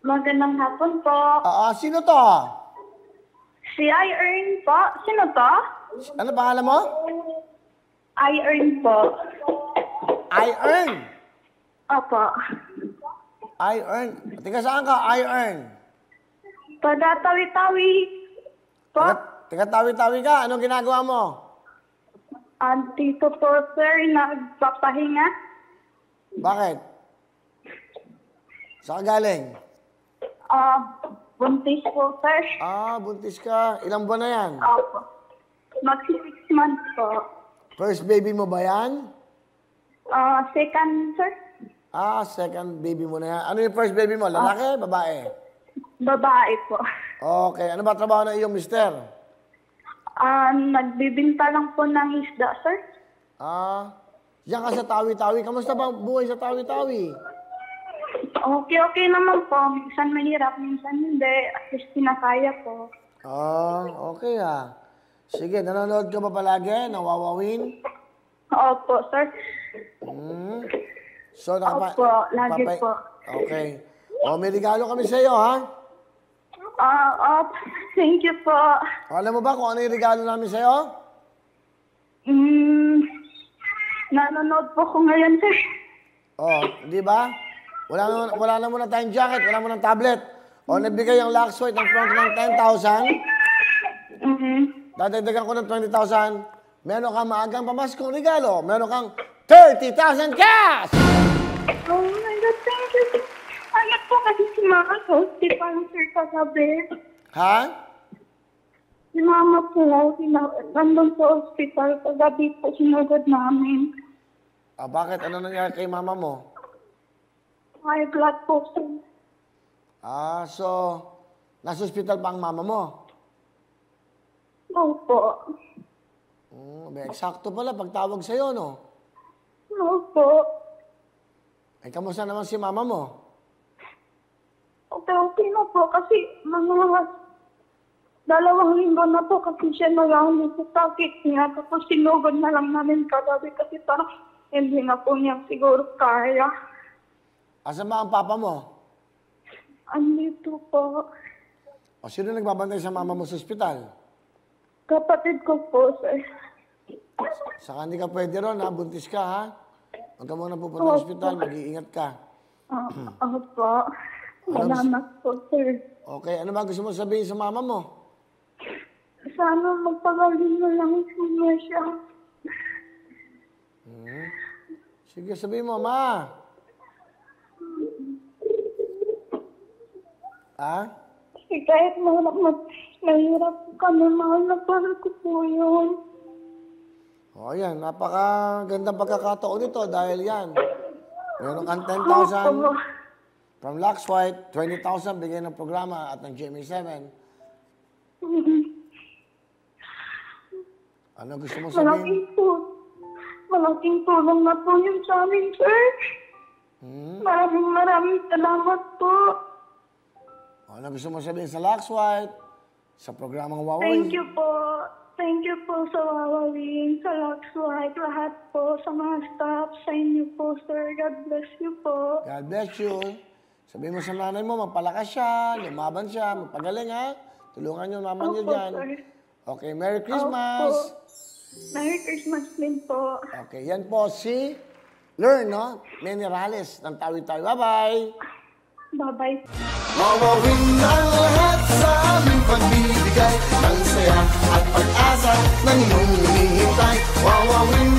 Magandang hapon po. Sino to? Si I Earn po. Sino to? Ano pangalan mo? I Earn po. I Earn. Opo. I Earn. Tiga saan ka? I Earn. Taga-tawi-tawi po. Tiga tawi-tawi ka. Anong ginagawa mo? Dito po, sir, nagpapahinga. Bakit? Saan ka galing? Buntis po, sir. Buntis ka. Ilang buwan na yan? Opo. Magsi 6 months po. First baby mo ba yan? Second, sir. Second baby mo na yan. Ano yung first baby mo? Lalaki? Babae? Babae po. Okay. Ano ba trabaho na iyong mister? Nagbibinta lang po ng isda, sir. Diyan ka sa tawi-tawi. Kamusta ba buhay sa tawi-tawi? Okay naman po. Minsan mahirap, minsan hindi. At least pinakaya po. Okay Sige, nanonood ka ba palagi ng Wawawin? Opo, sir. So, Opo, lagi po. Okay. May regalo kami sa iyo, ha? Thank you po. Alam mo ba kung ano yung regalo namin sa iyo? Nanonood po ko ngayon, sir. Di ba? Wala na muna tayong jacket, wala muna tablet. Nagbigay ang Luxwhite ng front ng 10,000. Dadagdagan ko ng 20,000. Meron kang maagang pamaskong regalo. Meron kang 30,000 cash! Oh my God, thank you. Anak po kasi si Mama sa hospital, sir, kagabi. Ha? Si Mama po, nandun sa hospital, kagabi po sinugod namin. Bakit? Ano nangyari kay mama mo? High blood po, sir. So, nasa hospital pa ang mama mo? Opo. Eksakto pala pagtawag sa'yo, no? Opo. Kamusta naman si mama mo? Okay na po kasi mga 2 linggo na po kasi siya nalangin sa sakit niya. Tapos sinugod na lang namin kagabi kasi parang hindi na po niya siguro kaya. Asan ba ang papa mo? Andito po. Sino nagbabantay sa mama mo sa ospital? Kapatid ko po, sir. Saka hindi ka pwede ron, ha? Buntis ka, ha? Huwag ka muna pupunta sa ospital, mag-iingat ka. Opo. Salamat po, sir. Okay, ano ba gusto mo sabihin sa mama mo? Sana magpagaling na lang siya. Sige, sabihin mo, Ma. Kahit mahirap kami, mahal na para ko po yun. Yan. Napakagandang pagkakataon nito dahil yan. Meron kang 10,000 from Luxwhite, 20,000 bigay ng programa at ng GMA7. Ano gusto mo sabihin? Malaking tulong na po yun sa amin, sir. Maraming salamat po. Ano gusto mo sabihin sa Luxwhite? Sa programang Wawawin? Thank you po. Thank you po sa Wawawin, sa Luxwhite, lahat po, sa mga staff, sa inyo po, sir. God bless you po. God bless you. Sabihin mo sa nanay mo, magpalakas siya, lumaban siya, magpagaling, ha? Tulungan yung mama niyo dyan. Sir. Okay, Merry Christmas! Merry Christmas din po. Okay, yan po si Learn, no? Manny Rales ng Tawi-Tawi. Bye-bye! Bye-bye. Wawawin ang lahat sa aming pagbibigay ng saya at pag-asa ng iyong hinihintay. Wawawin